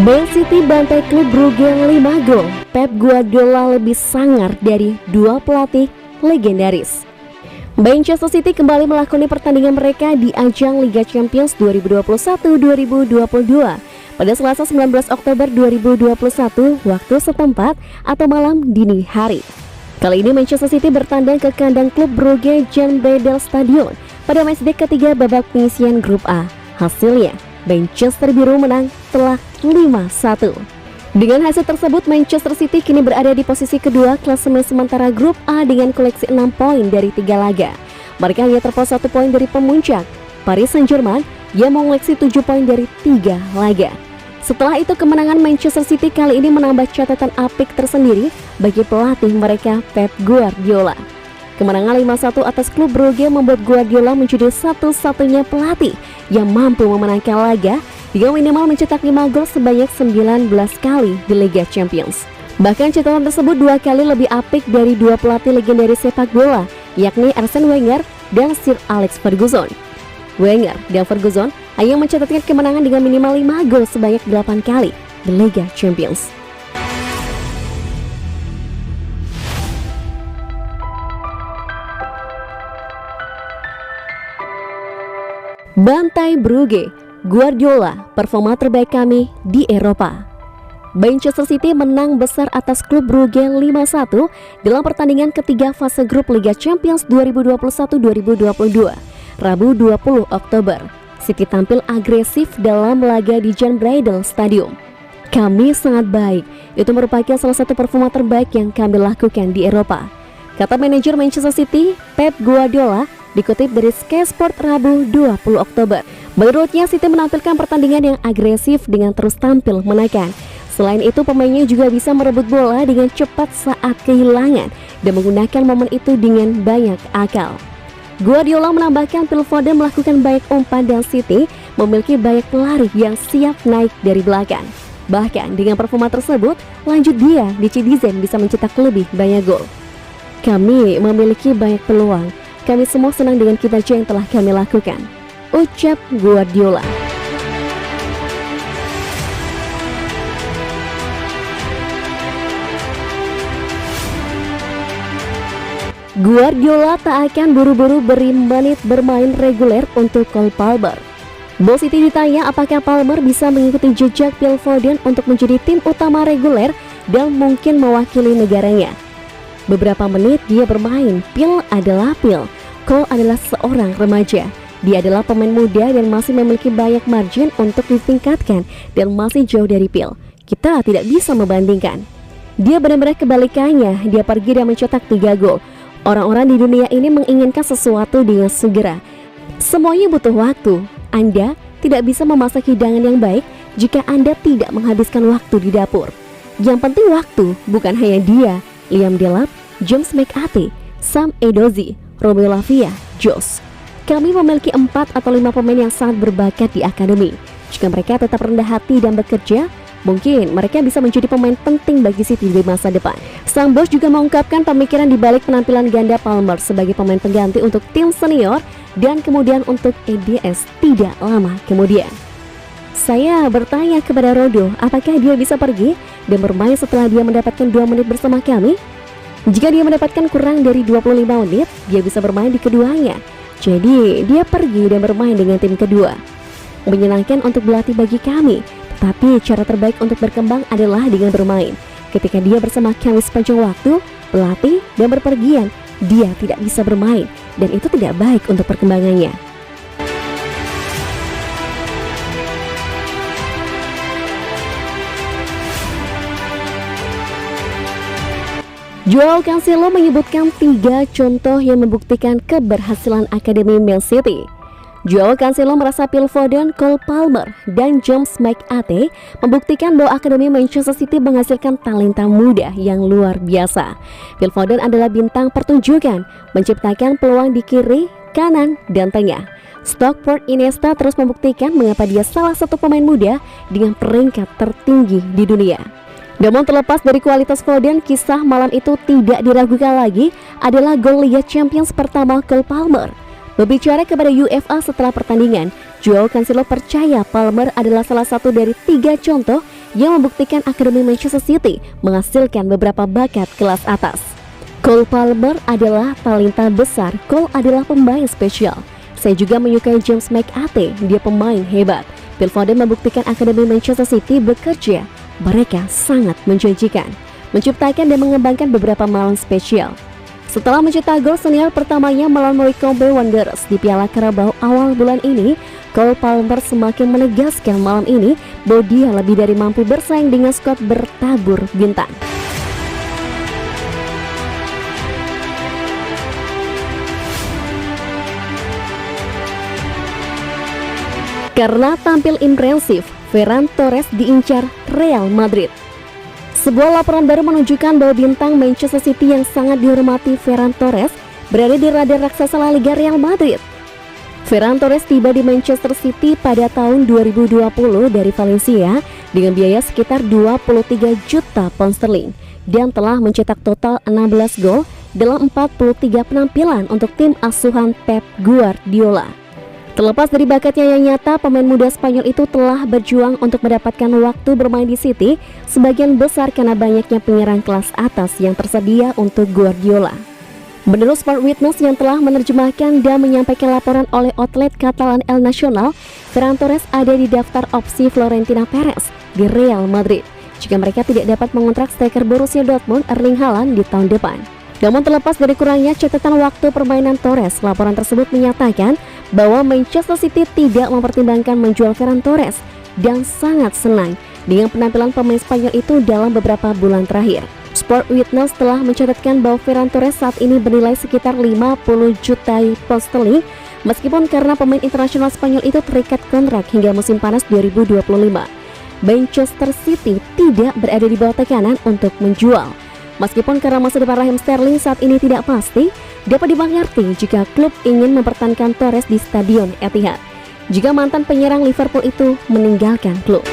Man City bantai klub Brugge 5 gol. Pep Guardiola lebih sangar dari dua pelatih legendaris. Manchester City kembali melakoni pertandingan mereka di ajang Liga Champions 2021-2022 pada Selasa 19 Oktober 2021 waktu setempat atau malam dini hari. Kali ini Manchester City bertandang ke kandang klub Brugge Jan Breydel Stadion pada matchday ketiga babak penyisihan grup A. Hasilnya Manchester Biru menang telak 5-1. Dengan hasil tersebut, Manchester City kini berada di posisi kedua klasemen sementara grup A dengan koleksi 6 poin dari 3 laga. Mereka hanya terpaut 1 poin dari pemuncak, Paris Saint-Germain, yang mengoleksi 7 poin dari 3 laga. Setelah itu, kemenangan Manchester City kali ini menambah catatan apik tersendiri bagi pelatih mereka Pep Guardiola. Kemenangan 5-1 atas klub Brugge membuat Guardiola menjadi satu-satunya pelatih yang mampu memenangkan laga dengan minimal mencetak 5 gol sebanyak 19 kali di Liga Champions. Bahkan catatan tersebut 2 kali lebih apik dari dua pelatih legendaris sepak bola, yakni Arsene Wenger dan Sir Alex Ferguson. Wenger dan Ferguson hanya mencatatkan kemenangan dengan minimal 5 gol sebanyak 8 kali di Liga Champions. Bantai Brugge, Guardiola, performa terbaik kami di Eropa. Manchester City menang besar atas klub Brugge 5-1 dalam pertandingan ketiga fase grup Liga Champions 2021-2022. Rabu 20 Oktober, City tampil agresif dalam laga di Jan Breydel Stadium. Kami sangat baik, itu merupakan salah satu performa terbaik yang kami lakukan di Eropa, kata manajer Manchester City, Pep Guardiola, dikutip dari Sky Sport Rabu 20 Oktober. Menurutnya, City menampilkan pertandingan yang agresif dengan terus tampil menekan. Selain itu, pemainnya juga bisa merebut bola dengan cepat saat kehilangan dan menggunakan momen itu dengan banyak akal. Guardiola menambahkan Phil Foden melakukan banyak umpan dan City memiliki banyak pelari yang siap naik dari belakang. Bahkan dengan performa tersebut, lanjut dia di Citizen bisa mencetak lebih banyak gol. Kami memiliki banyak peluang. Kami semua senang dengan kinerja yang telah kami lakukan, ucap Guardiola. Guardiola tak akan buru-buru beri menit bermain reguler untuk Cole Palmer. Bos City ditanya apakah Palmer bisa mengikuti jejak Phil Foden untuk menjadi tim utama reguler dan mungkin mewakili negaranya. Beberapa menit dia bermain, Phil adalah Phil. Cole adalah seorang remaja. Dia adalah pemain muda dan masih memiliki banyak margin untuk ditingkatkan dan masih jauh dari Phil. Kita tidak bisa membandingkan. Dia benar-benar kebalikannya, dia pergi dan mencetak 3 gol. Orang-orang di dunia ini menginginkan sesuatu dengan segera. Semuanya butuh waktu. Anda tidak bisa memasak hidangan yang baik jika Anda tidak menghabiskan waktu di dapur. Yang penting waktu, bukan hanya dia, Liam Delap, James McAtee, Sam Edozie, Romeo Lavia, Josh. Kami memiliki 4 atau 5 pemain yang sangat berbakat di akademi. Jika mereka tetap rendah hati dan bekerja, mungkin mereka bisa menjadi pemain penting bagi City di masa depan. Sang bos juga mengungkapkan pemikiran di balik penampilan ganda Palmer sebagai pemain pengganti untuk tim senior dan kemudian untuk EDS tidak lama kemudian. Saya bertanya kepada Rodo apakah dia bisa pergi dan bermain setelah dia mendapatkan 2 menit bersama kami. Jika dia mendapatkan kurang dari 25 menit, dia bisa bermain di keduanya. Jadi, dia pergi dan bermain dengan tim kedua. Menyenangkan untuk berlatih bagi kami, tetapi cara terbaik untuk berkembang adalah dengan bermain. Ketika dia bersama kami sepanjang waktu, berlatih dan berpergian, dia tidak bisa bermain, dan itu tidak baik untuk perkembangannya. Joao Cancelo menyebutkan 3 contoh yang membuktikan keberhasilan Akademi Man City. Joao Cancelo merasa Phil Foden, Cole Palmer, dan James McAtee membuktikan bahwa Akademi Manchester City menghasilkan talenta muda yang luar biasa. Phil Foden adalah bintang pertunjukan, menciptakan peluang di kiri, kanan, dan tengah. Stockport Iniesta terus membuktikan mengapa dia salah satu pemain muda dengan peringkat tertinggi di dunia. Namun terlepas dari kualitas Foden, kisah malam itu tidak diragukan lagi adalah gol Liga Champions pertama Cole Palmer. Berbicara kepada UEFA setelah pertandingan, Joao Cancelo percaya Palmer adalah salah satu dari 3 contoh yang membuktikan akademi Manchester City menghasilkan beberapa bakat kelas atas. Cole Palmer adalah talenta besar, Cole adalah pemain spesial. Saya juga menyukai James McAtee, dia pemain hebat. Phil Foden membuktikan akademi Manchester City bekerja. Mereka sangat menjanjikan, menciptakan dan mengembangkan beberapa malam spesial. Setelah mencetak gol senior pertamanya melawan Wycombe Wanderers di Piala Carabao awal bulan ini, Cole Palmer semakin menegaskan malam ini bahwa dia lebih dari mampu bersaing dengan skuad bertabur bintang. Karena tampil impresif, Ferran Torres diincar Real Madrid. Sebuah laporan baru menunjukkan bahwa bintang Manchester City yang sangat dihormati Ferran Torres berada di radar raksasa La Liga Real Madrid. Ferran Torres tiba di Manchester City pada tahun 2020 dari Valencia dengan biaya sekitar 23 juta pound sterling dan telah mencetak total 16 gol dalam 43 penampilan untuk tim asuhan Pep Guardiola. Terlepas dari bakatnya yang nyata, pemain muda Spanyol itu telah berjuang untuk mendapatkan waktu bermain di City, sebagian besar karena banyaknya penyerang kelas atas yang tersedia untuk Guardiola. Menurut Sport Witness yang telah menerjemahkan dan menyampaikan laporan oleh outlet Catalan El Nacional, Ferran Torres ada di daftar opsi Florentino Perez di Real Madrid jika mereka tidak dapat mengontrak striker Borussia Dortmund Erling Haaland di tahun depan. Namun terlepas dari kurangnya catatan waktu permainan Torres, laporan tersebut menyatakan bahwa Manchester City tidak mempertimbangkan menjual Ferran Torres dan sangat senang dengan penampilan pemain Spanyol itu dalam beberapa bulan terakhir. Sport Witness telah mencatatkan bahwa Ferran Torres saat ini bernilai sekitar 50 juta pound sterling, meskipun karena pemain internasional Spanyol itu terikat kontrak hingga musim panas 2025. Manchester City tidak berada di bawah tekanan untuk menjual. Meskipun karena masa depan Raheem Sterling saat ini tidak pasti, dapat dimengerti jika klub ingin mempertahankan Torres di Stadion Etihad jika mantan penyerang Liverpool itu meninggalkan klub.